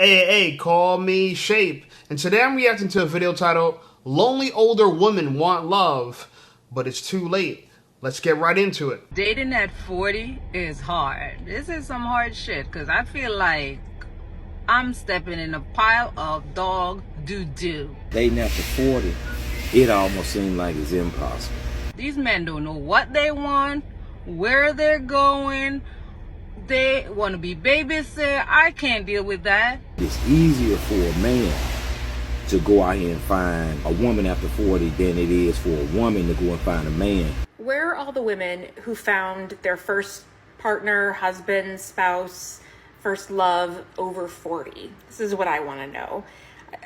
Hey, call me Shape. And today I'm reacting to a video titled, Lonely Older Women Want Love, but It's Too Late. Let's get right into it. Dating at 40 is hard. This is some hard shit because I feel like I'm stepping in a pile of dog doo-doo. Dating after 40, it almost seems like it's impossible. These men don't know what they want, where they're going. They want to be babysit. I can't deal with that. It's easier for a man to go out here and find a woman after 40 than it is for a woman to go and find a man. Where are all the women who found their first partner, husband, spouse, first love over 40? This is what I want to know.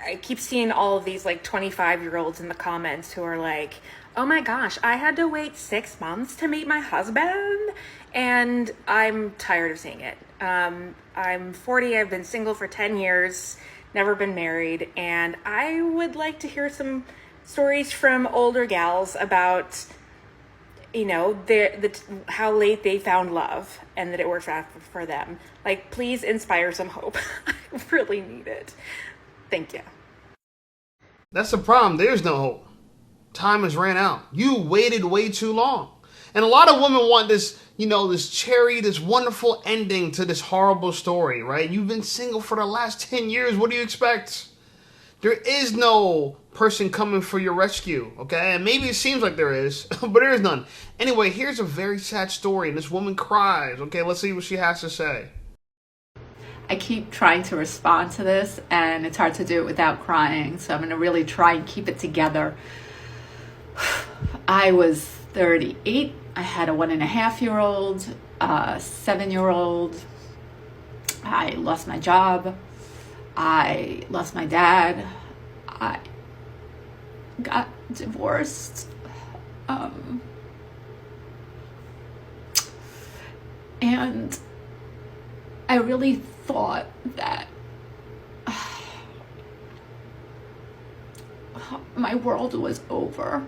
I keep seeing all of these like 25-year-olds in the comments who are like, oh my gosh, I had to wait 6 months to meet my husband. And I'm tired of seeing it. I'm 40, I've been single for 10 years, never been married. And I would like to hear some stories from older gals about, you know, how late they found love and that it worked out for them. Like, please inspire some hope. I really need it. Thank you. That's the problem. There's no hope. Time has ran out. You waited way too long. And a lot of women want this, you know, this wonderful ending to this horrible story, right? You've been single for the last 10 years. What do you expect? There is no person coming for your rescue, okay? And maybe it seems like there is, but there is none. Anyway, here's a very sad story, and this woman cries. Okay, let's see what she has to say. I keep trying to respond to this, and it's hard to do it without crying, so I'm going to really try and keep it together. I was 38. I had a 1.5-year-old, a 7-year-old. I lost my job. I lost my dad. I got divorced. And I really thought that my world was over.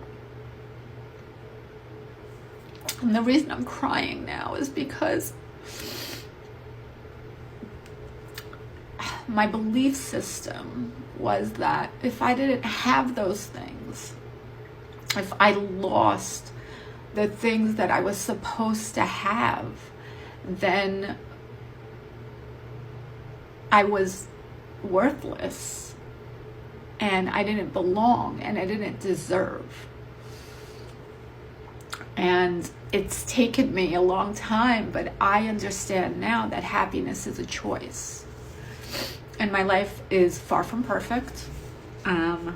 And the reason I'm crying now is because my belief system was that if I didn't have those things, if I lost the things that I was supposed to have, then I was worthless and I didn't belong and I didn't deserve. And it's taken me a long time, but I understand now that happiness is a choice. And my life is far from perfect. You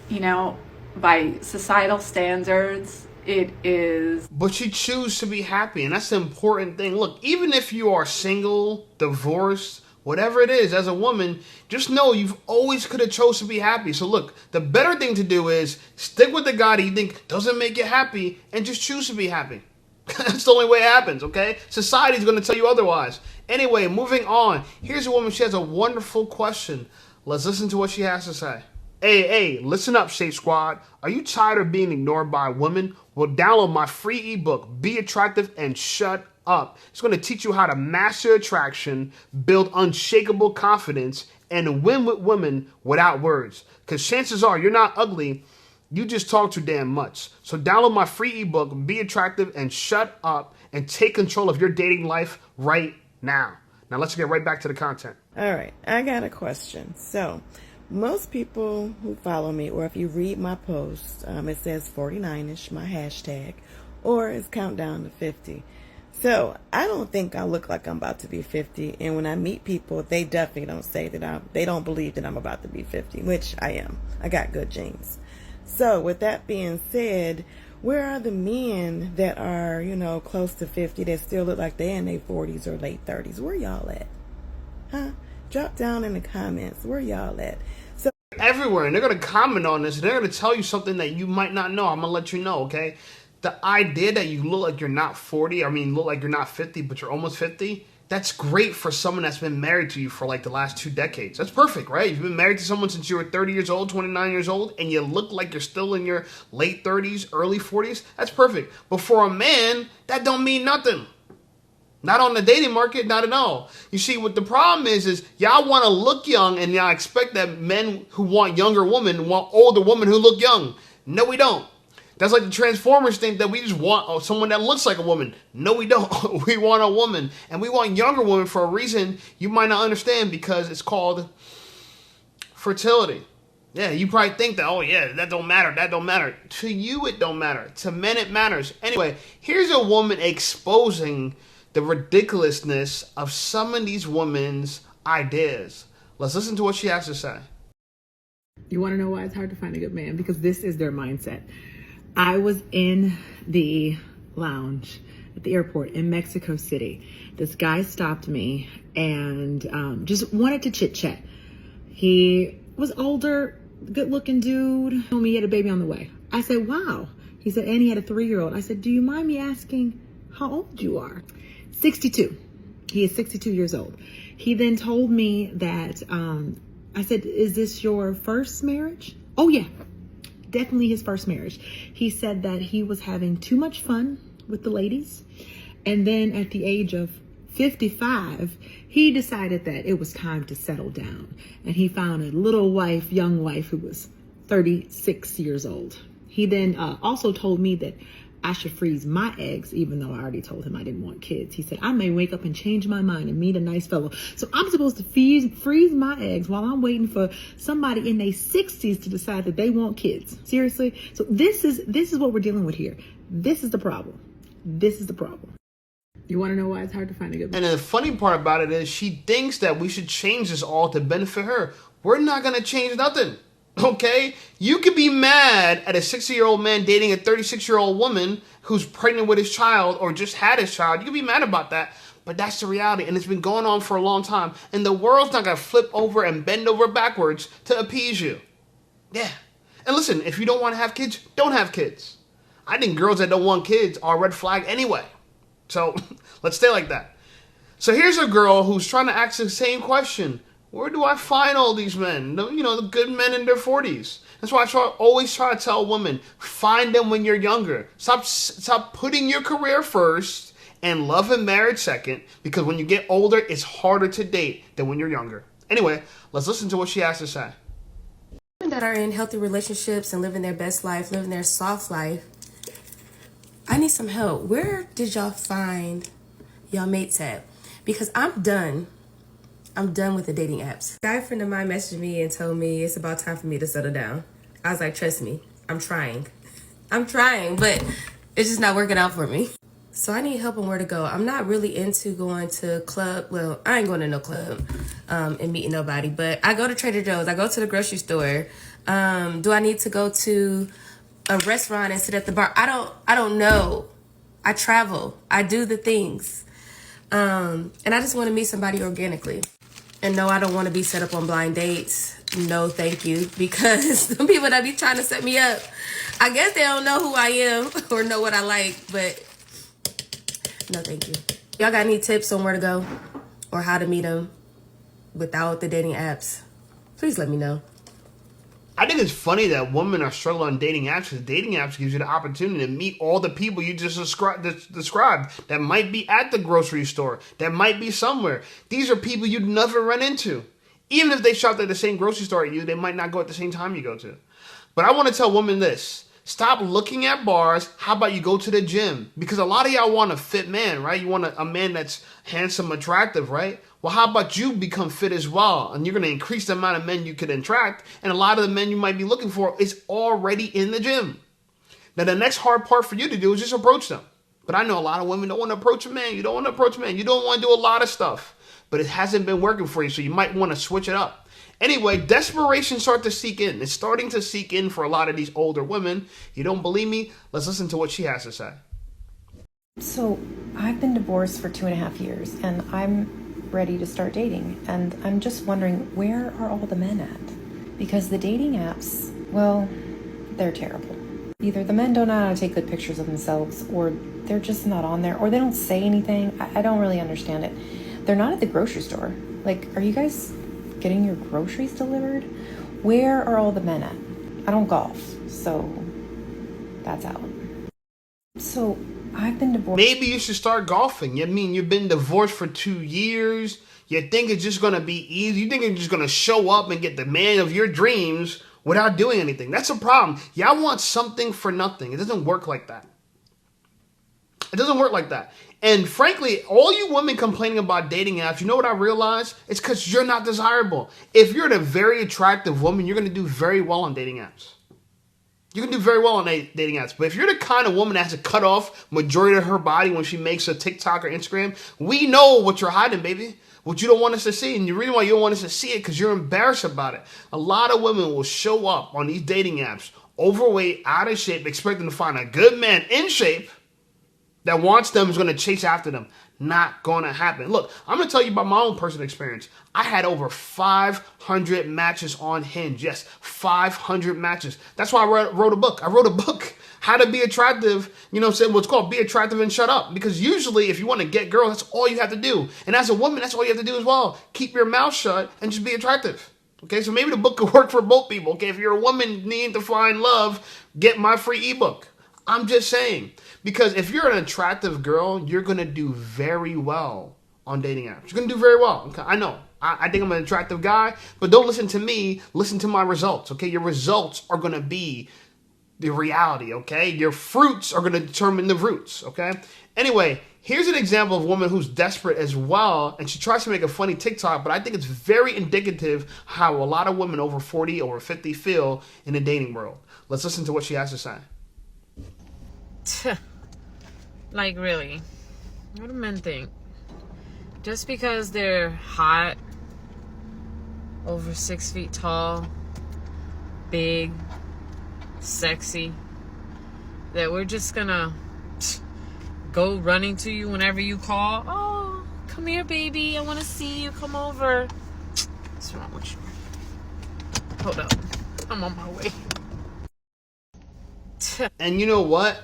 know, by societal standards, it is. But you choose to be happy, and that's the important thing. Look, even if you are single, divorced, whatever it is, as a woman, just know you've always could have chose to be happy. So look, the better thing to do is stick with the guy that you think doesn't make you happy and just choose to be happy. That's the only way it happens, okay? Society's going to tell you otherwise. Anyway, moving on. Here's a woman. She has a wonderful question. Let's listen to what she has to say. Hey, listen up, Shape Squad. Are you tired of being ignored by women? Well, download my free ebook, Be Attractive and Shut Up. It's going to teach you how to master attraction, build unshakable confidence, and win with women without words. Because chances are you're not ugly, you just talk too damn much. So download my free ebook, Be Attractive and Shut Up, and take control of your dating life right now. Now let's get right back to the content. All right, I got a question. So most people who follow me, or if you read my post, it says 49ish, my hashtag, or it's countdown to 50. So I don't think I look like I'm about to be 50. And when I meet people, they definitely don't say that they don't believe that I'm about to be 50, which I am. I got good genes. So with that being said, where are the men that are, you know, close to 50 that still look like they're in their 40s or late 30s? Where y'all at? Huh? Drop down in the comments. Where y'all at? So everywhere, and they're going to comment on this, and they're going to tell you something that you might not know. I'm going to let you know, okay? The idea that you look like you're not 40, look like you're not 50, but you're almost 50, that's great for someone that's been married to you for like the last 2 decades. That's perfect, right? You've been married to someone since you were 30 years old, 29 years old, and you look like you're still in your late 30s, early 40s. That's perfect. But for a man, that don't mean nothing. Not on the dating market, not at all. You see, what the problem is y'all want to look young and y'all expect that men who want younger women want older women who look young. No, we don't. That's like the Transformers think that we just want someone that looks like a woman. No, we don't. We want a woman. And we want younger women for a reason you might not understand, because it's called fertility. Yeah, you probably think that, oh yeah, that don't matter, that don't matter. To you, it don't matter. To men, it matters. Anyway, here's a woman exposing the ridiculousness of some of these women's ideas. Let's listen to what she has to say. You want to know why it's hard to find a good man? Because this is their mindset. I was in the lounge at the airport in Mexico City. This guy stopped me and just wanted to chit chat. He was older, good looking dude. Told me he had a baby on the way. I said, wow. He said, and he had a 3-year-old. I said, do you mind me asking how old you are? 62. He is 62 years old. He then told me that, I said, is this your first marriage? Oh yeah, definitely his first marriage. He said that he was having too much fun with the ladies. And then at the age of 55, he decided that it was time to settle down. And he found a young wife who was 36 years old. He then also told me that I should freeze my eggs, even though I already told him I didn't want kids. He said, I may wake up and change my mind and meet a nice fellow. So I'm supposed to freeze my eggs while I'm waiting for somebody in their 60s to decide that they want kids. Seriously? So this is what we're dealing with here. This is the problem. This is the problem. You want to know why it's hard to find a good man? And the funny part about it is she thinks that we should change this all to benefit her. We're not going to change nothing. Okay? You could be mad at a 60-year-old man dating a 36-year-old woman who's pregnant with his child or just had his child. You could be mad about that, but that's the reality, and it's been going on for a long time, and the world's not going to flip over and bend over backwards to appease you. Yeah. And listen, if you don't want to have kids, don't have kids. I think girls that don't want kids are a red flag anyway. So let's stay like that. So here's a girl who's trying to ask the same question. Where do I find all these men? The good men in their 40s. That's why I always try to tell women, find them when you're younger. Stop putting your career first and love and marriage second, because when you get older, it's harder to date than when you're younger. Anyway, let's listen to what she has to say. Women that are in healthy relationships and living their best life, living their soft life, I need some help. Where did y'all find y'all mates at? Because I'm done with the dating apps. A guy friend of mine messaged me and told me it's about time for me to settle down. I was like, trust me, I'm trying, but it's just not working out for me. So I need help on where to go. I'm not really into going to club. Well, I ain't going to no club and meeting nobody, but I go to Trader Joe's. I go to the grocery store. Do I need to go to a restaurant and sit at the bar? I don't know. I travel. I do the things. And I just want to meet somebody organically. And no, I don't want to be set up on blind dates. No, thank you. Because the people that be trying to set me up, I guess they don't know who I am or know what I like. But no, thank you. Y'all got any tips on where to go or how to meet them without the dating apps? Please let me know. I think it's funny that women are struggling on dating apps, because dating apps gives you the opportunity to meet all the people you just described that might be at the grocery store, that might be somewhere. These are people you'd never run into. Even if they shopped at the same grocery store as you, they might not go at the same time you go to. But I want to tell women this. Stop looking at bars. How about you go to the gym? Because a lot of y'all want a fit man, right? You want a man that's handsome, attractive, right? Well, how about you become fit as well? And you're going to increase the amount of men you can attract. And a lot of the men you might be looking for is already in the gym. Now, the next hard part for you to do is just approach them. But I know a lot of women don't want to approach a man. You don't want to approach a man. You don't want to do a lot of stuff. But it hasn't been working for you, so you might want to switch it up. Anyway, desperation starts to seek in. It's starting to seek in for a lot of these older women. You don't believe me? Let's listen to what she has to say. So I've been divorced for 2.5 years, and I'm ready to start dating. And I'm just wondering, where are all the men at? Because the dating apps, well, they're terrible. Either the men don't know how to take good pictures of themselves, or they're just not on there, or they don't say anything. I don't really understand it. They're not at the grocery store. Like, are you guys getting your groceries delivered? Where are all the men at? I don't golf, so that's out. So I've been divorced. Maybe you should start golfing. I mean, you've been divorced for 2 years. You think it's just going to be easy. You think it's just going to show up and get the man of your dreams without doing anything. That's a problem. Y'all want something for nothing. It doesn't work like that. It doesn't work like that. And frankly, all you women complaining about dating apps, you know what I realize? It's because you're not desirable. If you're a very attractive woman, you're going to do very well on dating apps. You can do very well on dating apps. But if you're the kind of woman that has to cut off majority of her body when she makes a TikTok or Instagram, we know what you're hiding, baby. What you don't want us to see. And the reason why you don't want us to see it because you're embarrassed about it. A lot of women will show up on these dating apps, overweight, out of shape, expecting to find a good man in shape that wants them, is going to chase after them. Not going to happen. Look, I'm going to tell you about my own personal experience. I had over 500 matches on Hinge. Yes, 500 matches. That's why I wrote a book. I wrote a book, How to Be Attractive. You know what I'm saying? What's called Be Attractive and Shut Up. Because usually if you want to get girls, that's all you have to do. And as a woman, that's all you have to do as well. Keep your mouth shut and just be attractive. Okay, so maybe the book could work for both people. Okay, if you're a woman needing to find love, get my free ebook. I'm just saying. Because if you're an attractive girl, you're going to do very well on dating apps. You're going to do very well. Okay? I know. I think I'm an attractive guy. But don't listen to me. Listen to my results. Okay? Your results are going to be the reality. Okay? Your fruits are going to determine the roots. Okay? Anyway, here's an example of a woman who's desperate as well. And she tries to make a funny TikTok. But I think it's very indicative how a lot of women over 40, over 50 feel in the dating world. Let's listen to what she has to say. Like, really? What do men think? Just because they're hot, over 6 feet tall, big, sexy, that we're just gonna go running to you whenever you call? Oh, come here, baby. I want to see you. Come over. What's wrong with you? Hold up. I'm on my way. And you know what?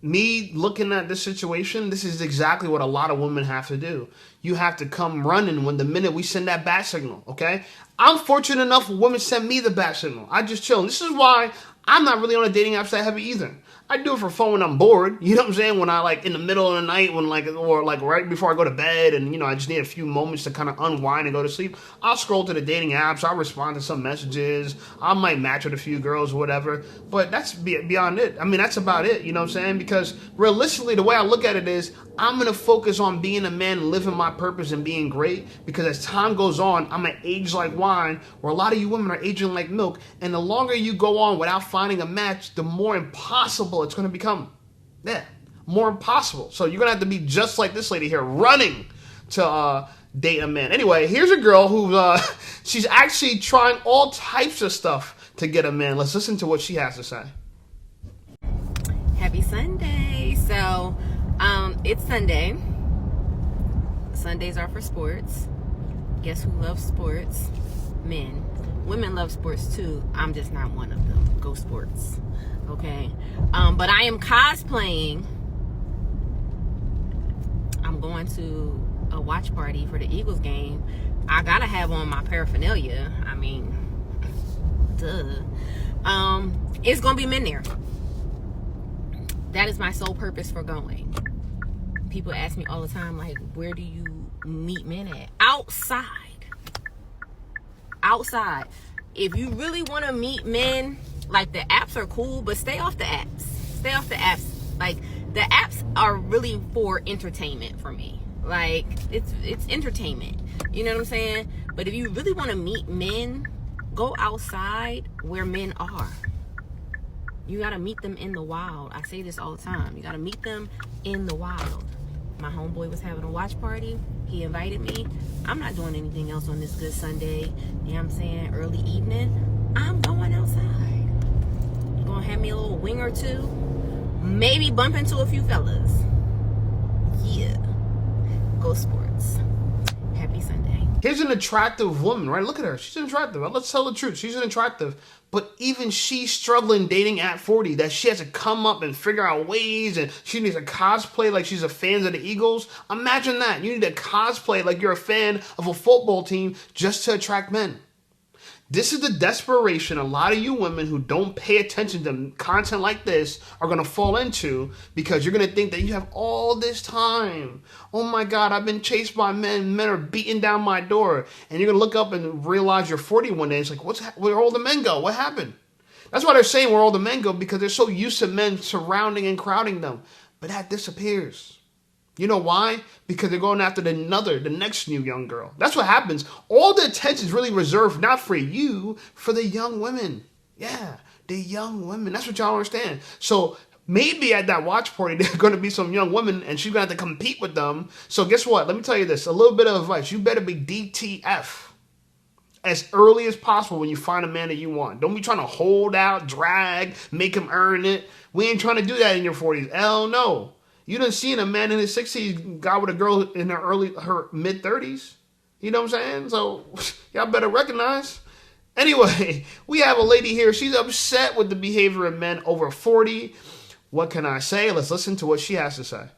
Me looking at this situation, this is exactly what a lot of women have to do. You have to come running when the minute we send that bat signal, okay? I'm fortunate enough women send me the bat signal. I just chill. And this is why I'm not really on a dating apps that heavy either. I do it for fun when I'm bored. You know what I'm saying? When I like in the middle of the night, when like, or like right before I go to bed, and you know, I just need a few moments to kind of unwind and go to sleep. I'll scroll to the dating apps. I'll respond to some messages. I might match with a few girls or whatever. But that's beyond it. I mean, that's about it. You know what I'm saying? Because realistically, the way I look at it is, I'm going to focus on being a man, living my purpose and being great. Because as time goes on, I'm going to age like wine, where a lot of you women are aging like milk. And the longer you go on without finding a match, the more impossible it's going to become. Yeah, more impossible. So you're going to have to be just like this lady here, running to date a man. Anyway, here's a girl who, she's actually trying all types of stuff to get a man. Let's listen to what she has to say. Happy Sunday. So, it's Sunday. Sundays are for sports. Guess who loves sports? Men. Women love sports too. I'm just not one of them. Go sports. Okay. But I am cosplaying. I'm going to a watch party for the Eagles game. I gotta have on my paraphernalia. I mean, duh. It's gonna be men there. That is my sole purpose for going. People ask me all the time, like, where do you meet men at? Outside. Outside. If you really want to meet men, like, the apps are cool, but stay off the apps. Stay off the apps. Like, the apps are really for entertainment for me. Like, it's entertainment. You know what I'm saying? But if you really want to meet men, go outside where men are. You got to meet them in the wild. I say this all the time. You got to meet them in the wild. My homeboy was having a watch party. He invited me. I'm not doing anything else on this good Sunday. You know what I'm saying? Early evening. I'm going outside. Gonna have me a little wing or two. Maybe bump into a few fellas. Yeah. Go sports. Happy Sunday. Here's an attractive woman, right? Look at her. She's attractive. Let's tell the truth. She's an attractive. But even she's struggling dating at 40, that she has to come up and figure out ways, and she needs to cosplay like she's a fan of the Eagles. Imagine that. You need to cosplay like you're a fan of a football team just to attract men. This is the desperation a lot of you women who don't pay attention to content like this are going to fall into, because you're going to think that you have all this time. Oh my God, I've been chased by men. Men are beating down my door. And you're going to look up and realize you're 40 one day. It's like, where all the men go? What happened? That's why they're saying where all the men go, because they're so used to men surrounding and crowding them. But that disappears. You know why? Because they're going after the next new young girl. That's what happens. All the attention is really reserved not for you, for the young women. Yeah, the young women. That's what y'all understand. So maybe at that watch party, there are going to be some young women and she's going to have to compete with them. So guess what? Let me tell you this. A little bit of advice. You better be DTF as early as possible when you find a man that you want. Don't be trying to hold out, drag, make him earn it. We ain't trying to do that in your 40s. Hell no. You done seen a man in his 60s got with a girl in her mid 30s. You know what I'm saying? So y'all better recognize. Anyway, we have a lady here. She's upset with the behavior of men over 40. What can I say? Let's listen to what she has to say.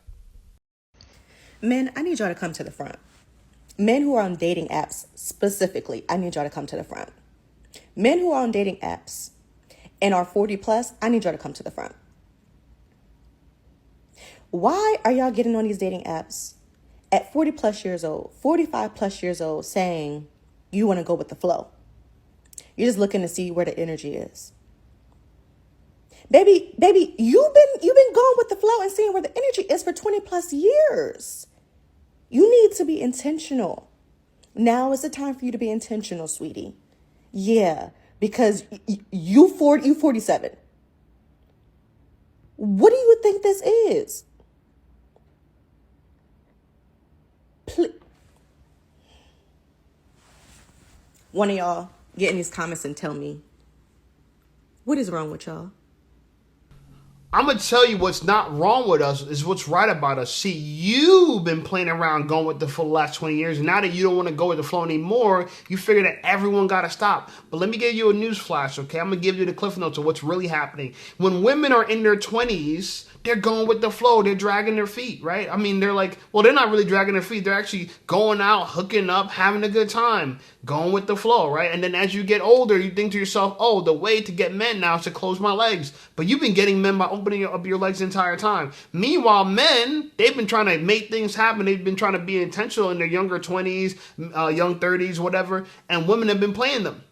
Men, I need y'all to come to the front. Men who are on dating apps specifically, I need y'all to come to the front. Men who are on dating apps and are 40 plus, I need y'all to come to the front. Why are y'all getting on these dating apps at 40 plus years old, 45 plus years old, saying you want to go with the flow? You're just looking to see where the energy is. Baby, you've been going with the flow and seeing where the energy is for 20 plus years. You need to be intentional. Now is the time for you to be intentional, sweetie. Yeah, because you 47. What do you think this is? One of y'all get in these comments and tell me, what is wrong with y'all? I'm going to tell you what's not wrong with us is what's right about us. See, you've been playing around going with the flow the last 20 years. And now that you don't want to go with the flow anymore, you figure that everyone got to stop. But let me give you a news flash, okay? I'm going to give you the cliff notes of what's really happening. When women are in their 20s, they're going with the flow. They're dragging their feet, right? I mean, they're like, well, they're not really dragging their feet. They're actually going out, hooking up, having a good time, going with the flow, right? And then as you get older, you think to yourself, oh, the way to get men now is to close my legs. But you've been getting men by opening up your legs the entire time. Meanwhile, men, they've been trying to make things happen. They've been trying to be intentional in their younger 20s, young 30s, whatever. And women have been playing them.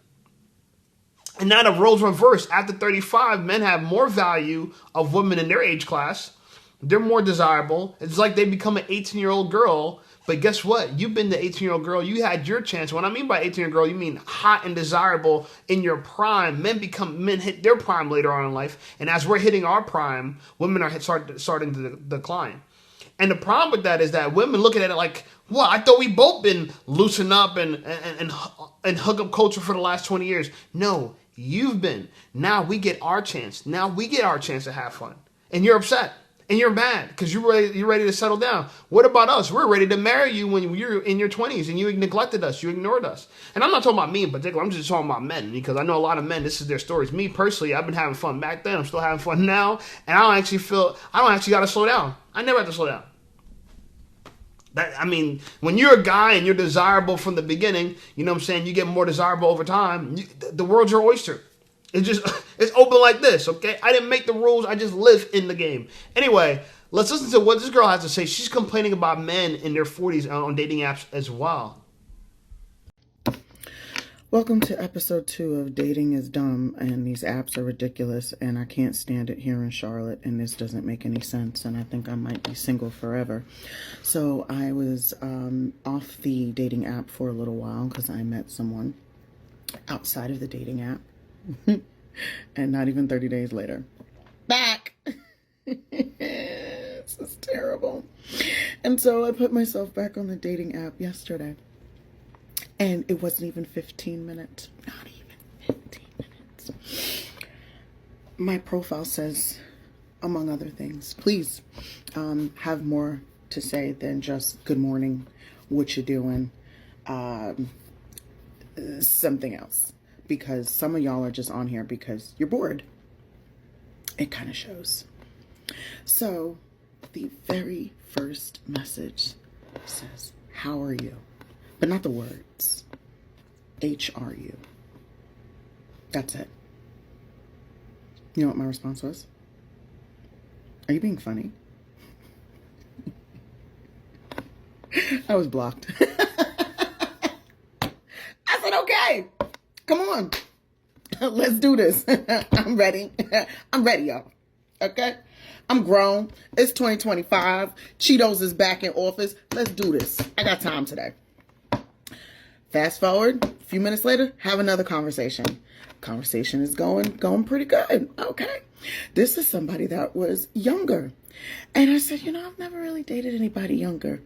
And now the roles reverse. After 35, men have more value of women in their age class. They're more desirable. It's like they become an 18-year-old girl. But guess what? You've been the 18-year-old girl. You had your chance. When I mean by 18-year-old girl, you mean hot and desirable in your prime. Men hit their prime later on in life. And as we're hitting our prime, women are starting to decline. And the problem with that is that women looking at it like, well, I thought we both been loosen up and hookup culture for the last 20 years. No, you've been. Now we get our chance. Now we get our chance to have fun. And you're upset. And you're mad because you're ready to settle down. What about us? We're ready to marry you when you're in your 20s and you neglected us. You ignored us. And I'm not talking about me in particular. I'm just talking about men because I know a lot of men, this is their stories. Me personally, I've been having fun back then. I'm still having fun now. And I don't actually got to slow down. I never have to slow down. When you're a guy and you're desirable from the beginning, you know what I'm saying? You get more desirable over time. The world's your oyster. It's open like this, okay? I didn't make the rules. I just live in the game. Anyway, let's listen to what this girl has to say. She's complaining about men in their 40s on dating apps as well. Welcome to episode 2 of Dating is Dumb and These Apps Are Ridiculous and I Can't Stand It Here in Charlotte and this doesn't make any sense and I think I might be single forever. So I was off the dating app for a little while because I met someone outside of the dating app. And not even 30 days later, back. This is terrible. And so I put myself back on the dating app yesterday. And it wasn't even 15 minutes. Not even 15 minutes. My profile says, among other things, please have more to say than just good morning, what you doing, something else. Because some of y'all are just on here because you're bored. It kind of shows. So the very first message says, how are you? But not the words. HRU. That's it. You know what my response was? Are you being funny? I was blocked. I said, okay, come on. Let's do this. I'm ready. I'm ready, y'all. Okay? I'm grown. It's 2025. Cheetos is back in office. Let's do this. I got time today. Fast forward, a few minutes later, have another conversation. Conversation is going pretty good. Okay. This is somebody that was younger. And I said, I've never really dated anybody younger.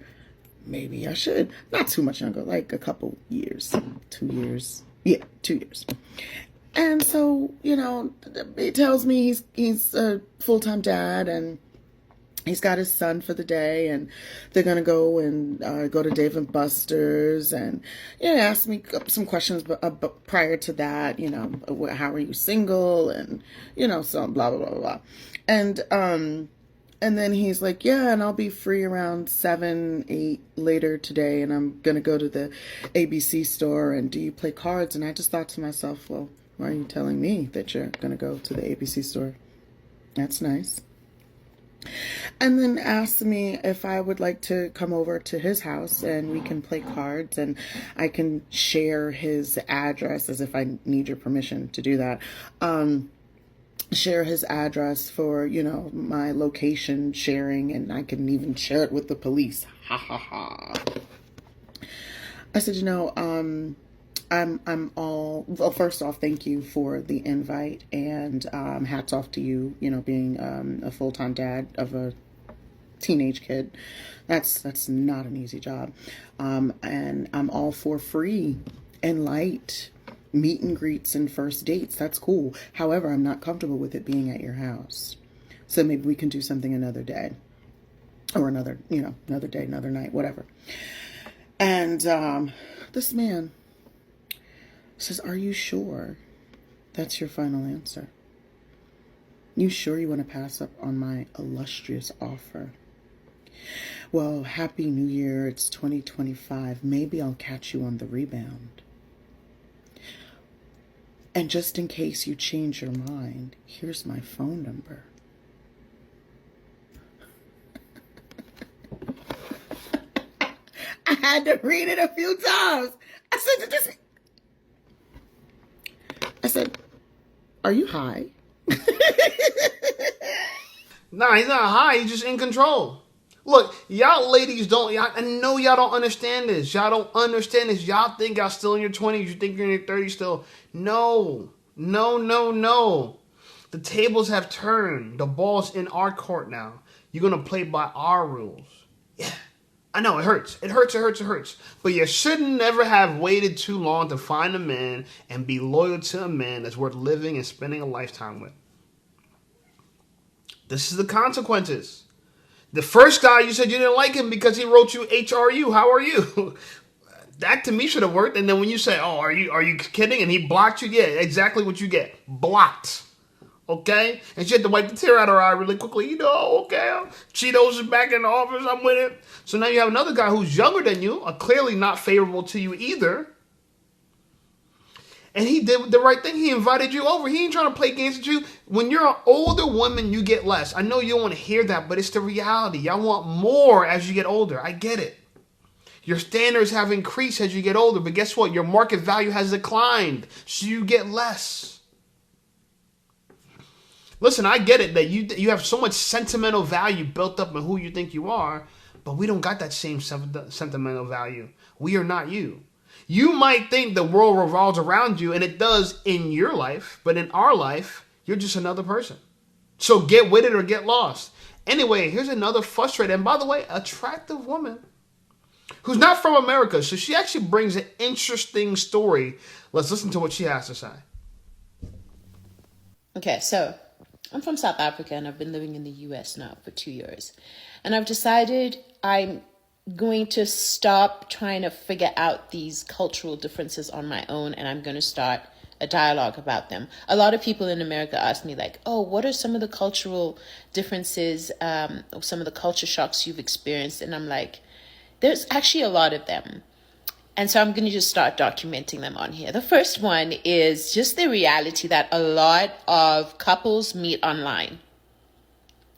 Maybe I should. Not too much younger, like a couple years. 2 years. Yeah, 2 years. And so, he tells me he's a full-time dad and he's got his son for the day and they're going to go and go to Dave and Buster's and, ask me some questions prior to that, how are you single and, so blah, blah, blah, blah. And then he's like, yeah, and I'll be free around 7, 8 later today and I'm going to go to the ABC store and do you play cards? And I just thought to myself, well, why are you telling me that you're going to go to the ABC store? That's nice. And then asked me if I would like to come over to his house and we can play cards and I can share his address as if I need your permission to do that. Share his address for, my location sharing and I can even share it with the police. Ha ha ha. I said, I'm all, well, first off, thank you for the invite and hats off to you, being a full-time dad of a teenage kid. That's not an easy job. And I'm all for free and light meet and greets and first dates. That's cool. However, I'm not comfortable with it being at your house. So maybe we can do something another day or another day, another night, whatever. And this man says, are you sure that's your final answer? You sure you want to pass up on my illustrious offer? Well, Happy New Year. It's 2025. Maybe I'll catch you on the rebound. And just in case you change your mind, here's my phone number. I had to read it a few times. I said, are you high? Nah, he's not high. He's just in control. Look, y'all ladies I know y'all don't understand this. Y'all don't understand this. Y'all think y'all still in your 20s. You think you're in your 30s still. No. The tables have turned. The ball's in our court now. You're going to play by our rules. Yeah. I know, it hurts. It hurts. But you shouldn't never have waited too long to find a man and be loyal to a man that's worth living and spending a lifetime with. This is the consequences. The first guy, you said you didn't like him because he wrote you HRU. How are you? That to me should have worked. And then when you say, oh, are you kidding? And he blocked you. Yeah, exactly what you get. Blocked. Okay? And she had to wipe the tear out of her eye really quickly. Okay, Cheetos is back in the office. I'm with it. So now you have another guy who's younger than you, clearly not favorable to you either. And he did the right thing. He invited you over. He ain't trying to play games with you. When you're an older woman, you get less. I know you don't want to hear that, but it's the reality. Y'all want more as you get older. I get it. Your standards have increased as you get older, but guess what? Your market value has declined, so you get less. Listen, I get it that you have so much sentimental value built up in who you think you are, but we don't got that same sentimental value. We are not you. You might think the world revolves around you, and it does in your life, but in our life, you're just another person. So get with it or get lost. Anyway, here's another frustrated, and by the way, attractive woman who's not from America. So she actually brings an interesting story. Let's listen to what she has to say. Okay, so I'm from South Africa, and I've been living in the US now for 2 years. And I've decided I'm going to stop trying to figure out these cultural differences on my own, and I'm going to start a dialogue about them. A lot of people in America ask me like, oh, what are some of the cultural differences, some of the culture shocks you've experienced? And I'm like, there's actually a lot of them. And so I'm going to just start documenting them on here. The first one is just the reality that a lot of couples meet online.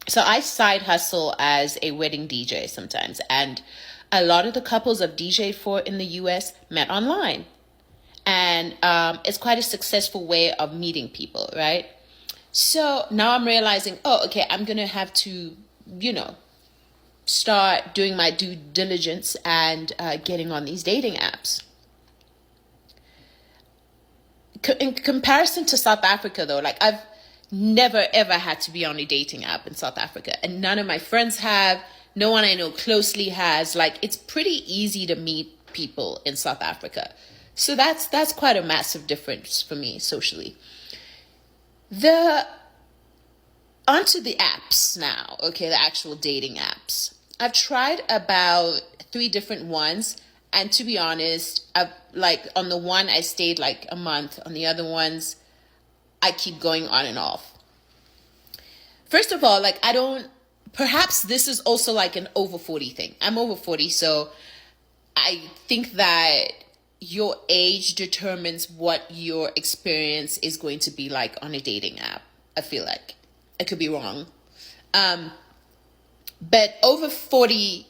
So I side hustle as a wedding DJ sometimes, and a lot of the couples I've DJed for in the US met online. And it's quite a successful way of meeting people, right? So now I'm realizing, okay, I'm going to have to, start doing my due diligence and getting on these dating apps. In comparison to South Africa, though, like I've never ever had to be on a dating app in South Africa, and none of my friends have. No one I know closely has. Like, it's pretty easy to meet people in South Africa, so that's quite a massive difference for me socially. Onto the apps now. Okay, the actual dating apps. I've tried about 3 different ones, and to be honest, on the one I stayed like a month. On the other ones, I keep going on and off. First of all, perhaps this is also like an over 40 thing. I'm over 40, so I think that your age determines what your experience is going to be like on a dating app. I feel like I could be wrong. But over 40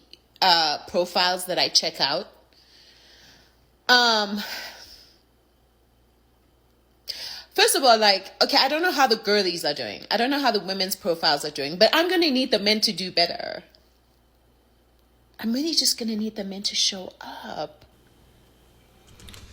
profiles that I check out, first of all, okay, I don't know how the girlies are doing. I don't know how the women's profiles are doing, but I'm going to need the men to do better. I'm really just going to need the men to show up.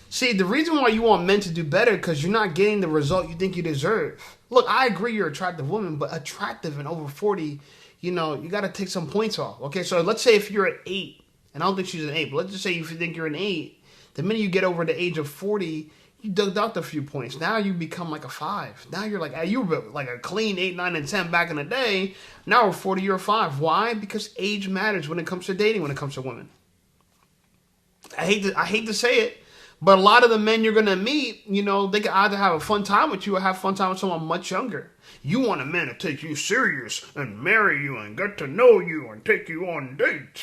See, the reason why you want men to do better because you're not getting the result you think you deserve. Look, I agree you're an attractive woman, but attractive and over 40, you got to take some points off. Okay, so let's say if you're an 8, and I don't think she's an 8, but let's just say if you think you're an 8, the minute you get over the age of 40, you deduct a few points. Now you become like a 5. Now you're you were like a clean 8, 9, and 10 back in the day. Now we're 40, you're a 5. Why? Because age matters when it comes to dating, when it comes to women. I hate to say it, but a lot of the men you're going to meet, they can either have a fun time with you or have fun time with someone much younger. You want a man to take you serious and marry you and get to know you and take you on dates.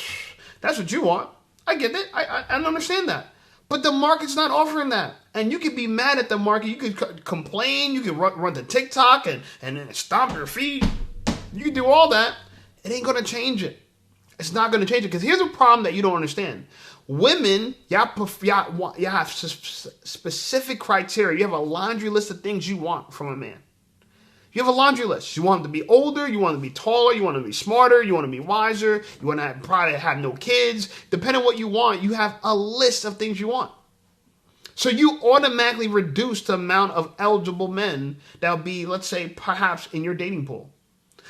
That's what you want. I get it. I understand that. But the market's not offering that. And you could be mad at the market. You could complain. You could run to TikTok and stomp your feet. You can do all that. It ain't going to change it. It's not going to change it. Because here's a problem that you don't understand. Women, y'all have specific criteria. You have a laundry list of things you want from a man. You have a laundry list. You want him to be older. You want him to be taller. You want him to be smarter. You want him to be wiser. You want to probably have no kids. Depending on what you want, you have a list of things you want. So you automatically reduce the amount of eligible men that will be, let's say, perhaps in your dating pool.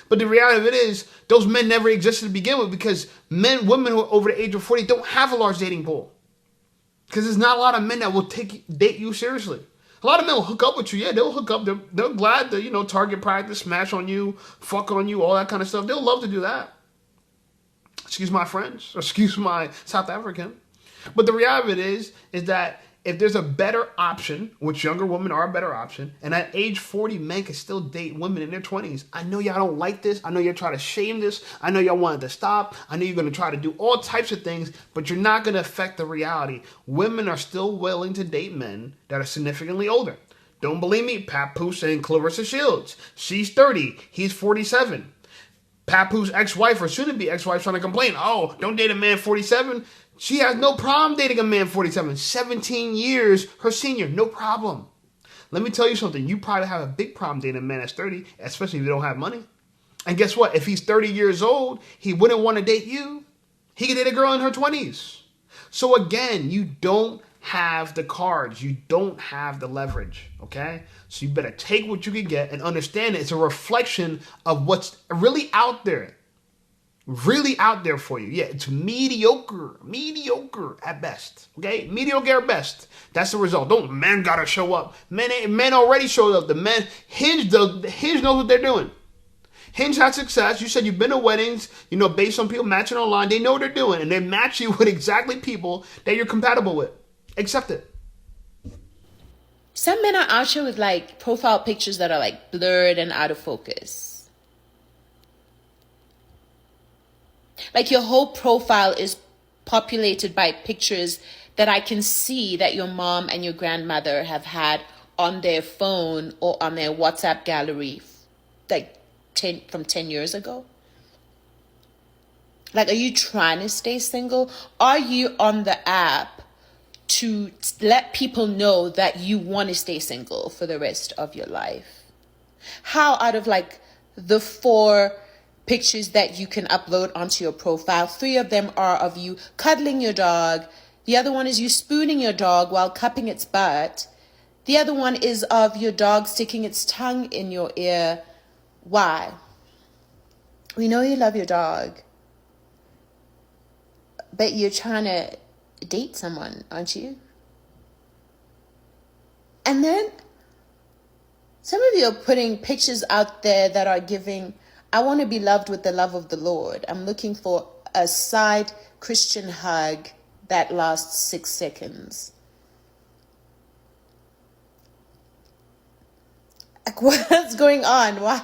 But the reality of it is, those men never existed to begin with because women who are over the age of 40 don't have a large dating pool. Because there's not a lot of men that will date you seriously. A lot of men will hook up with you. Yeah, they'll hook up. They're glad to, target practice, smash on you, fuck on you, all that kind of stuff. They'll love to do that. Excuse my French, or excuse my South African. But the reality of it is that if there's a better option, which younger women are a better option, and at age 40, men can still date women in their 20s. I know y'all don't like this. I know you're trying to shame this. I know y'all wanted to stop. I know you're going to try to do all types of things, but you're not going to affect the reality. Women are still willing to date men that are significantly older. Don't believe me? Papoose and Clarissa Shields. She's 30. He's 47. Papoose ex-wife or soon-to-be ex-wife trying to complain. Oh, don't date a man 47. She has no problem dating a man 47. 17 years her senior. No problem. Let me tell you something. You probably have a big problem dating a man that's 30, especially if you don't have money. And guess what? If he's 30 years old, he wouldn't want to date you. He could date a girl in her 20s. So again, you don't have the cards. You don't have the leverage. Okay? So you better take what you can get and understand it. It's a reflection of what's really out there. Really out there for you. Yeah, it's mediocre at best. Okay, mediocre at best. That's the result. Men gotta show up. Men already showed up. The men Hinge knows what they're doing. Hinge had success. You said you've been to weddings, based on people matching online. They know what they're doing, and they match you with exactly people that you're compatible with. Accept it. Some men are out here with profile pictures that are blurred and out of focus. Your whole profile is populated by pictures that I can see that your mom and your grandmother have had on their phone or on their WhatsApp gallery, like from 10 years ago? Like, are you trying to stay single? Are you on the app to let people know that you want to stay single for the rest of your life? How out of like the 4 pictures that you can upload onto your profile, 3 of them are of you cuddling your dog. The other one is you spooning your dog while cupping its butt. The other one is of your dog sticking its tongue in your ear. Why? We know you love your dog, but you're trying to date someone, aren't you? And then some of you are putting pictures out there that are giving, I want to be loved with the love of the Lord. I'm looking for a side Christian hug that lasts 6 seconds. Like, what's going on? Why?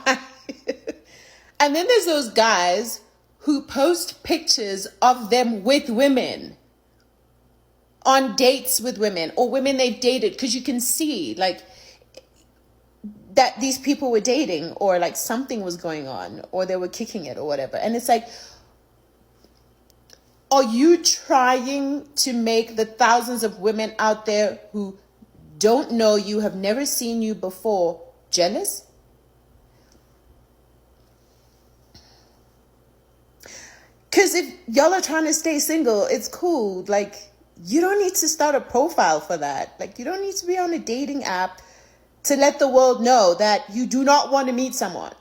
And then there's those guys who post pictures of them with women, on dates with women, or women they've dated, because you can see like that these people were dating, or like something was going on, or they were kicking it or whatever. And it's like, are you trying to make the thousands of women out there who don't know you, have never seen you before, jealous? Because if y'all are trying to stay single, it's cool. Like, you don't need to start a profile for that. Like, you don't need to be on a dating app to let the world know that you do not want to meet someone.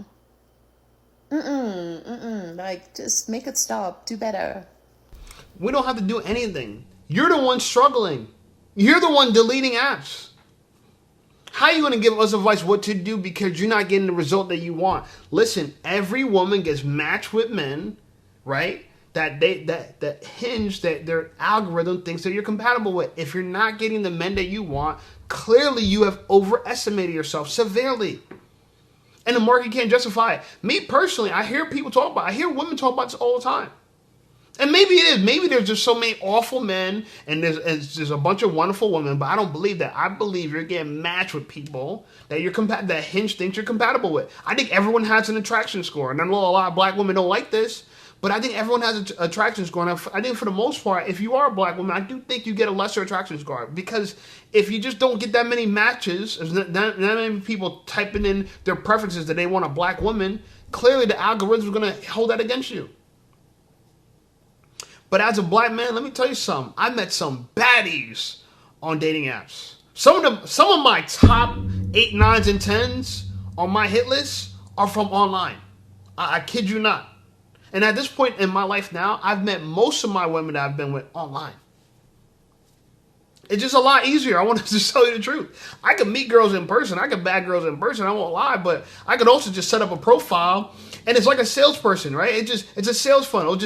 Like, just make it stop. Do better. We don't have to do anything. You're the one struggling. You're the one deleting apps. How are you going to give us advice what to do because you're not getting the result that you want? Listen, every woman gets matched with men, right? That hinge that their algorithm thinks that you're compatible with. If you're not getting the men that you want, clearly you have overestimated yourself severely. And the market can't justify it. Me personally, I hear women talk about this all the time. And maybe it is. Maybe there's just so many awful men and there's a bunch of wonderful women, but I don't believe that. I believe you're getting matched with people that that Hinge thinks you're compatible with. I think everyone has an attraction score. And I know a lot of black women don't like this, but I think everyone has an attraction score. And I think for the most part, if you are a black woman, I do think you get a lesser attraction score. Because if you just don't get that many matches, that many people typing in their preferences that they want a black woman, clearly the algorithm is going to hold that against you. But as a black man, let me tell you something. I met some baddies on dating apps. Some of my top 8, 9s, and 10s on my hit list are from online. I kid you not. And at this point in my life now, I've met most of my women that I've been with online. It's just a lot easier. I want to just tell you the truth. I could meet girls in person. I could bag girls in person. I won't lie. But I could also just set up a profile. And it's like a salesperson, right? It's a sales funnel.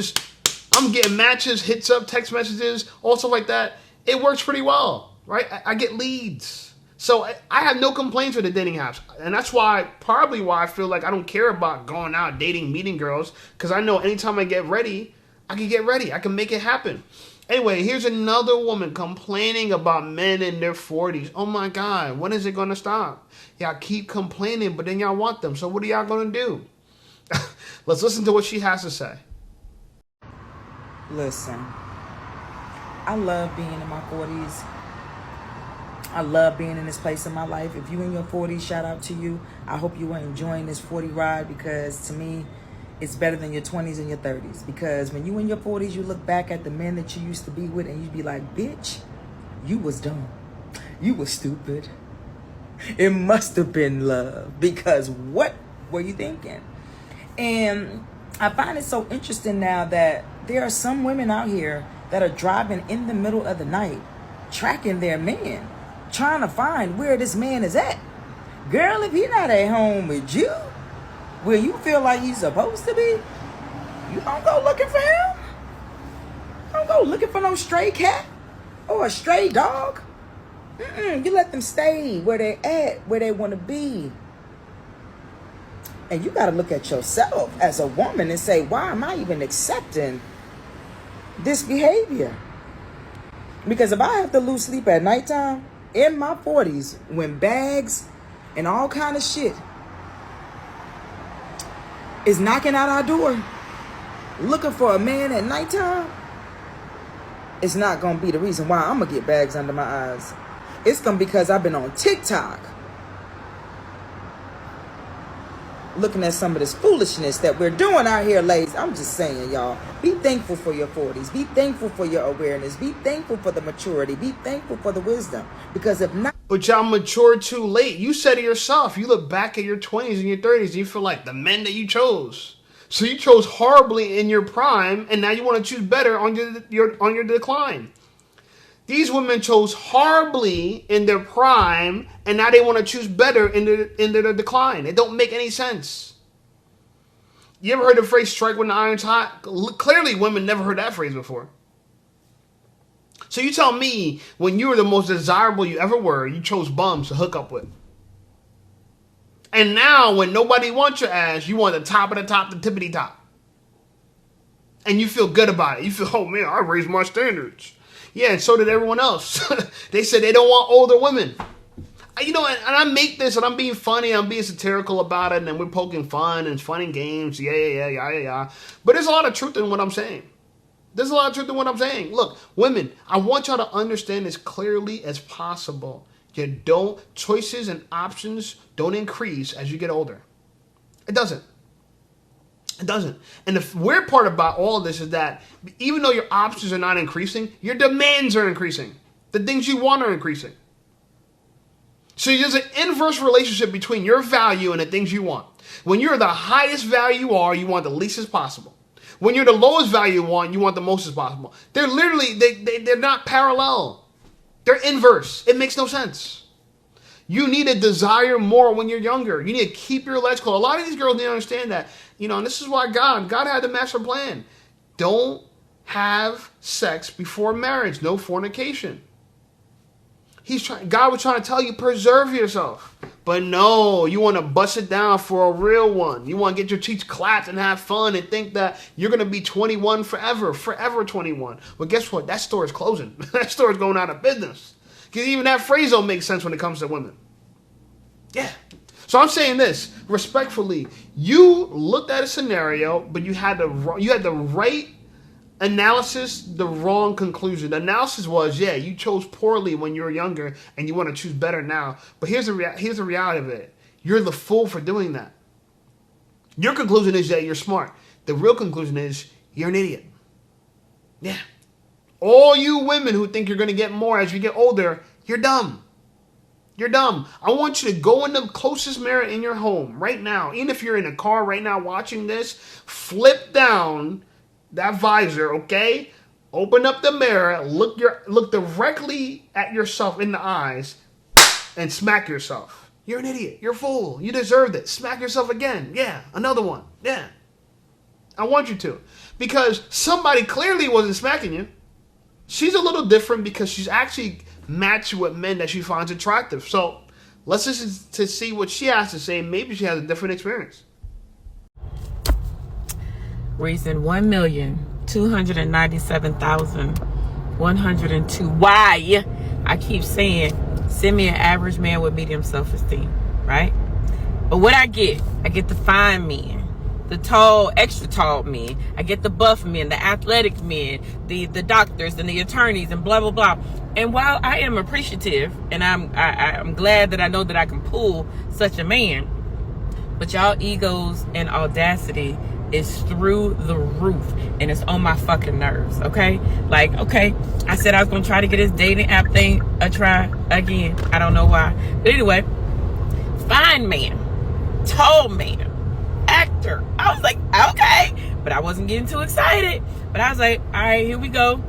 I'm getting matches, hits up, text messages, all stuff like that. It works pretty well, right? I get leads. So I have no complaints with the dating apps. And that's probably why I feel like I don't care about going out, dating, meeting girls. Because I know anytime I get ready, I can get ready. I can make it happen. Anyway, here's another woman complaining about men in their 40s. Oh my God, when is it going to stop? Y'all keep complaining, but then y'all want them. So what are y'all going to do? Let's listen to what she has to say. Listen, I love being in my 40s. I love being in this place in my life. If you in your 40s, shout out to you. I hope you are enjoying this 40 ride, because to me, it's better than your 20s and your 30s. Because when you in your 40s, you look back at the men that you used to be with and you be like, bitch, you was dumb. You was stupid. It must have been love, because what were you thinking? And I find it so interesting now that there are some women out here that are driving in the middle of the night, tracking their man, trying to find where this man is at. Girl, if he's not at home with you, where you feel like he's supposed to be, you don't go looking for him. Don't go looking for no stray cat or a stray dog. You let them stay where they at, where they want to be. And you got to look at yourself as a woman and say, why am I even accepting this behavior? Because if I have to lose sleep at nighttime in my 40s, when bags and all kind of shit is knocking at our door, looking for a man at nighttime, it's not going to be the reason why I'm going to get bags under my eyes. It's going to be because I've been on TikTok looking at some of this foolishness that we're doing out here, ladies. I'm just saying, y'all, be thankful for your 40s. Be thankful for your awareness. Be thankful for the maturity. Be thankful for the wisdom. Because if not... But y'all matured too late. You said it yourself. You look back at your 20s and your 30s and you feel like the men that you chose. So you chose horribly in your prime, and now you want to choose better on your decline. These women chose horribly in their prime, and now they want to choose better in their decline. It don't make any sense. You ever heard the phrase "strike when the iron's hot"? Clearly, women never heard that phrase before. So you tell me, when you were the most desirable you ever were, you chose bums to hook up with. And now, when nobody wants your ass, you want the top of the top, the tippity top. And you feel good about it. You feel, oh man, I raised my standards. Yeah, and so did everyone else. They said they don't want older women. You know, and I make this, and I'm being funny, I'm being satirical about it, and we're poking fun, and fun and games, yeah. But there's a lot of truth in what I'm saying. Look, women, I want y'all to understand as clearly as possible. Choices and options don't increase as you get older. It doesn't. And the weird part about all of this is that even though your options are not increasing, your demands are increasing. The things you want are increasing. So there's an inverse relationship between your value and the things you want. When you're the highest value you want the least as possible. When you're the lowest value you want the most as possible. They're literally, they're not parallel. They're inverse. It makes no sense. You need to desire more when you're younger. You need to keep your legs closed. A lot of these girls need to understand that. You know, and this is why God had the master plan. Don't have sex before marriage. No fornication. God was trying to tell you, preserve yourself. But no, you want to bust it down for a real one. You want to get your cheeks clapped and have fun and think that you're going to be 21 forever 21. Well, guess what? That store is closing. That store is going out of business. Because even that phrase don't make sense when it comes to women. Yeah. So I'm saying this respectfully. You looked at a scenario, but you had the right analysis, the wrong conclusion. The analysis was, yeah, you chose poorly when you were younger, and you want to choose better now. But here's the reality of it. You're the fool for doing that. Your conclusion is that you're smart. The real conclusion is you're an idiot. Yeah. All you women who think you're going to get more as you get older, you're dumb. You're dumb. I want you to go in the closest mirror in your home right now. Even if you're in a car right now watching this, flip down that visor, okay? Open up the mirror, look directly at yourself in the eyes, and smack yourself. You're an idiot. You're a fool. You deserved it. Smack yourself again. Yeah, another one. Yeah. I want you to. Because somebody clearly wasn't smacking you. She's a little different because she's actually matched with men that she finds attractive. So let's listen to see what she has to say. Maybe she has a different experience. Reason 1,297,102. Why? I keep saying, send me an average man with medium self-esteem, right? But what I get the fine men, the tall, extra tall men. I get the buff men, the athletic men, the doctors and the attorneys and blah, blah, blah. And while I am appreciative and I'm glad that I know that I can pull such a man, but y'all egos and audacity is through the roof and it's on my fucking nerves, okay? Like, okay, I said I was gonna try to get this dating app thing a try again. I don't know why. But anyway, fine man, tall man, actor. I was like, okay, but I wasn't getting too excited. But I was like, all right, here we go.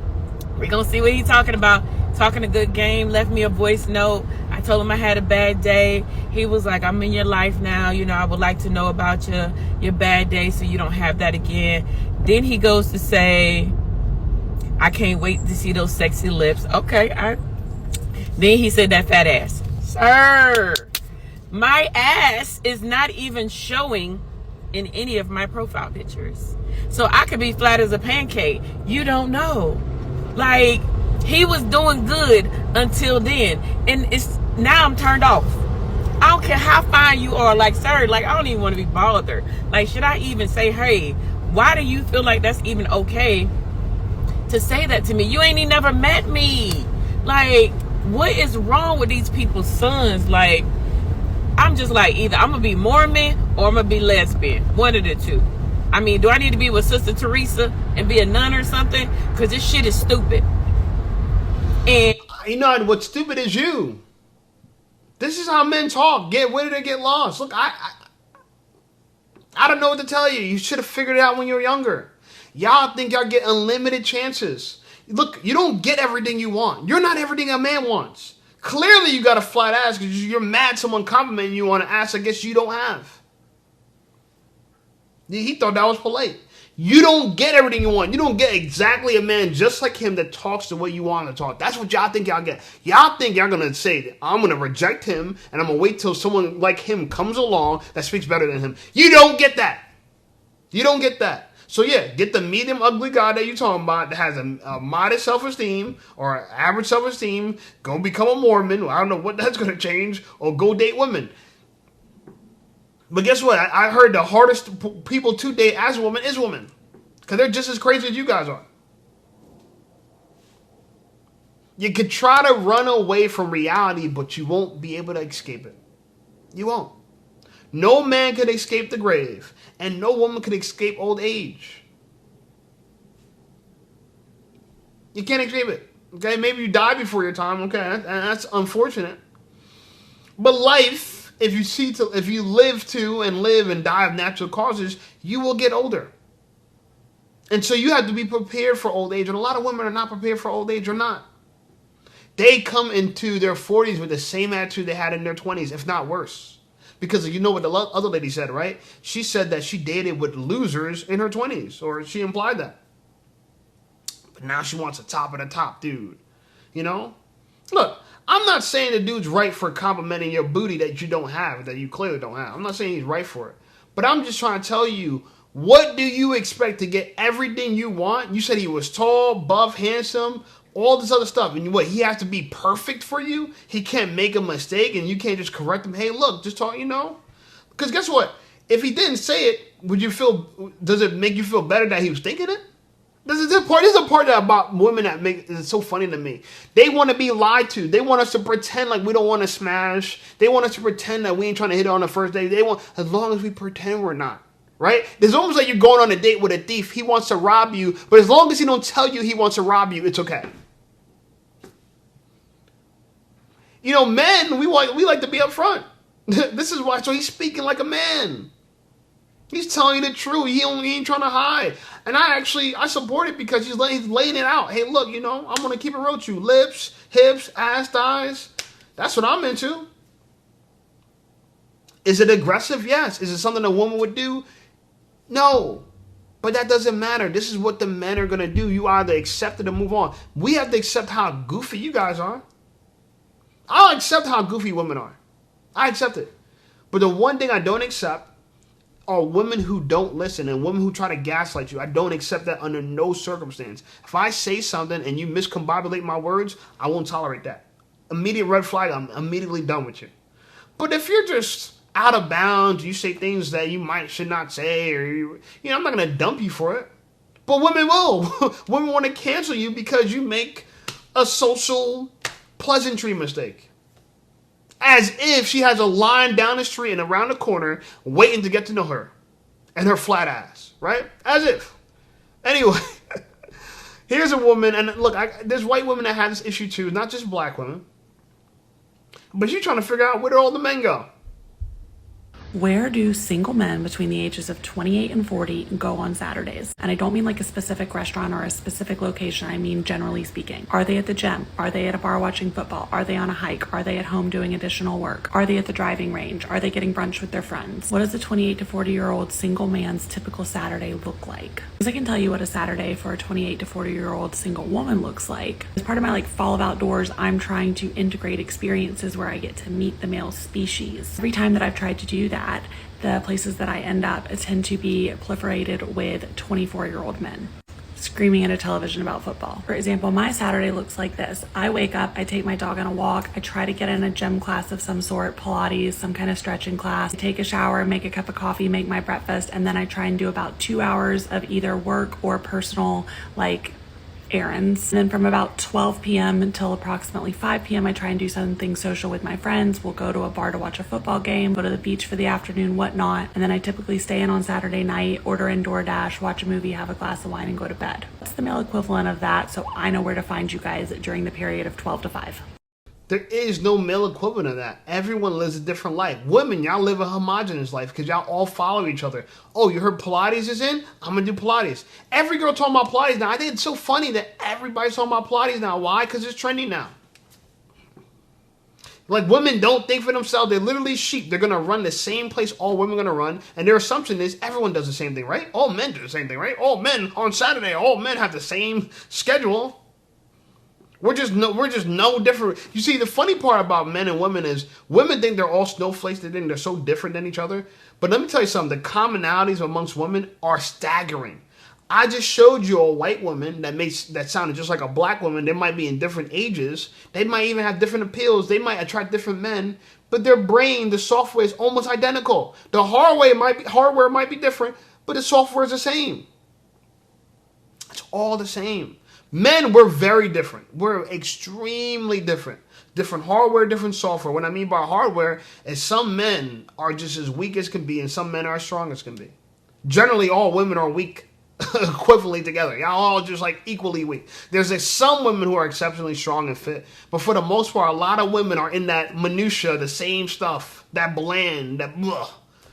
We're gonna see what he's talking about. Talking a good game, left me a voice note. I told him I had a bad day. He was like, I'm in your life now. You know, I would like to know about your bad day so you don't have that again. Then he goes to say, I can't wait to see those sexy lips. Okay. Then he said that fat ass. Sir, my ass is not even showing in any of my profile pictures. So I could be flat as a pancake. You don't know. Like, He was doing good until then, and it's now I'm turned off. I don't care how fine you are, like, sir, like, I don't even want to be bothered. Like, should I even say, hey, why do you feel like that's even okay to say that to me? You ain't even never met me. Like, what is wrong with these people's sons? Like, I'm just like, either I'm gonna be Mormon or I'm gonna be lesbian. One of the two. I mean, do I need to be with Sister Teresa and be a nun or something? Because this shit is stupid. And you know what's stupid is you. This is how men talk. Get with it or get lost. Look, I don't know what to tell you. You should have figured it out when you were younger. Y'all think y'all get unlimited chances. Look, you don't get everything you want. You're not everything a man wants. Clearly you got a flat ass because you're mad someone complimenting you on an ass I guess you don't have. He thought that was polite. You don't get everything you want. You don't get exactly a man just like him that talks the way you want to talk. That's what y'all think y'all get. Y'all think y'all going to say, I'm going to reject him and I'm going to wait till someone like him comes along that speaks better than him. You don't get that. You don't get that. So yeah, get the medium ugly guy that you're talking about that has a modest self-esteem or average self-esteem. Go become a Mormon. I don't know what that's going to change. Or go date women. But guess what? I heard the hardest people to date as a woman is women. Because they're just as crazy as you guys are. You could try to run away from reality, but you won't be able to escape it. You won't. No man could escape the grave. And no woman could escape old age. You can't escape it. Okay? Maybe you die before your time. Okay? And that's unfortunate. But life... If you live and die of natural causes, you will get older. And so you have to be prepared for old age. And a lot of women are not prepared for old age or not. They come into their 40s with the same attitude they had in their 20s, if not worse. Because you know what the other lady said, right? She said that she dated with losers in her 20s, or she implied that. But now she wants a top of the top dude. You know? Look. I'm not saying the dude's right for complimenting your booty that you don't have, that you clearly don't have. I'm not saying he's right for it. But I'm just trying to tell you, what do you expect to get everything you want? You said he was tall, buff, handsome, all this other stuff. And what, he has to be perfect for you? He can't make a mistake and you can't just correct him. Hey, look, just talk, you know? Because guess what? If he didn't say it, does it make you feel better that he was thinking it? This is a part about women that is so funny to me. They want to be lied to. They want us to pretend like we don't want to smash. They want us to pretend that we ain't trying to hit it on the first day. They want, as long as we pretend we're not. Right? It's almost like you're going on a date with a thief. He wants to rob you, but as long as he don't tell you he wants to rob you, it's okay. You know, men, we like to be upfront. This is why. So he's speaking like a man. He's telling you the truth. He ain't trying to hide. And I support it because he's laying it out. Hey, look, you know, I'm going to keep it real with you. Lips, hips, ass, thighs. That's what I'm into. Is it aggressive? Yes. Is it something a woman would do? No. But that doesn't matter. This is what the men are going to do. You either accept it or move on. We have to accept how goofy you guys are. I'll accept how goofy women are. I accept it. But the one thing I don't accept are women who don't listen and women who try to gaslight you. I don't accept that under no circumstance. If I say something and you miscombobulate my words, I won't tolerate that. Immediate red flag, I'm immediately done with you. But if you're just out of bounds, you say things that you should not say, or I'm not going to dump you for it. But women will. Women want to cancel you because you make a social pleasantry mistake. As if she has a line down the street and around the corner waiting to get to know her. And her flat ass. Right? As if. Anyway. Here's a woman. And look, there's white women that have this issue too. Not just black women. But she's trying to figure out where did all the men go. Where do single men between the ages of 28 and 40 go on Saturdays? And I don't mean like a specific restaurant or a specific location. I mean, generally speaking. Are they at the gym? Are they at a bar watching football? Are they on a hike? Are they at home doing additional work? Are they at the driving range? Are they getting brunch with their friends? What does a 28 to 40-year-old single man's typical Saturday look like? Because I can tell you what a Saturday for a 28 to 40-year-old single woman looks like. As part of my fall of outdoors, I'm trying to integrate experiences where I get to meet the male species. Every time that I've tried to do that, the places that I end up tend to be proliferated with 24-year-old men. It's screaming at a television about football. For example, my Saturday looks like this. I wake up, I take my dog on a walk, I try to get in a gym class of some sort, Pilates, some kind of stretching class, I take a shower, make a cup of coffee, make my breakfast, and then I try and do about 2 hours of either work or personal, like, errands. And then from about 12 p.m. until approximately 5 p.m. I try and do something social with my friends. We'll go to a bar to watch a football game, go to the beach for the afternoon, whatnot. And then I typically stay in on Saturday night, order in DoorDash, watch a movie, have a glass of wine, and go to bed. That's the male equivalent of that, so I know where to find you guys during the period of 12 to 5. There is no male equivalent of that. Everyone lives a different life. Women, y'all live a homogenous life because y'all all follow each other. Oh, you heard Pilates is in? I'm going to do Pilates. Every girl talking about Pilates now. I think it's so funny that everybody's talking about Pilates now. Why? Because it's trendy now. Like, women don't think for themselves. They're literally sheep. They're going to run the same place all women are going to run. And their assumption is everyone does the same thing, right? All men do the same thing, right? All men on Saturday, all men have the same schedule. We're just no different. You see, the funny part about men and women is women think they're all snowflakes. They think they're so different than each other. But let me tell you something. The commonalities amongst women are staggering. I just showed you a white woman that sounded just like a black woman. They might be in different ages. They might even have different appeals. They might attract different men. But their brain, the software is almost identical. The hardware might be different, but the software is the same. It's all the same. Men, we're very different. We're extremely different. Different hardware, different software. What I mean by hardware is some men are just as weak as can be and some men are as strong as can be. Generally, all women are weak equivalently together. Y'all all just like equally weak. There's some women who are exceptionally strong and fit, but for the most part, a lot of women are in that minutia, the same stuff, that bland,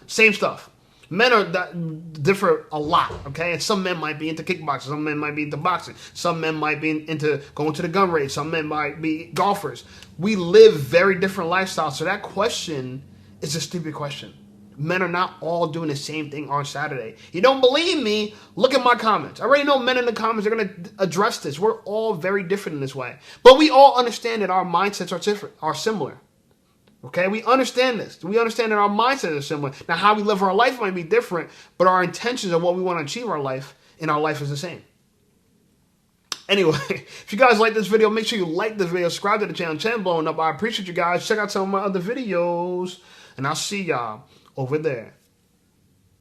same stuff. Men are differ a lot, okay? And some men might be into kickboxing. Some men might be into boxing. Some men might be into going to the gun range. Some men might be golfers. We live very different lifestyles. So that question is a stupid question. Men are not all doing the same thing on Saturday. You don't believe me? Look at my comments. I already know men in the comments are going to address this. We're all very different in this way. But we all understand that our mindsets are similar. Okay, we understand this. We understand that our mindset is similar. Now, how we live our life might be different, but our intentions of what we want to achieve in our life is the same. Anyway, if you guys like this video, make sure you like this video, subscribe to the channel blowing up. I appreciate you guys. Check out some of my other videos, and I'll see y'all over there.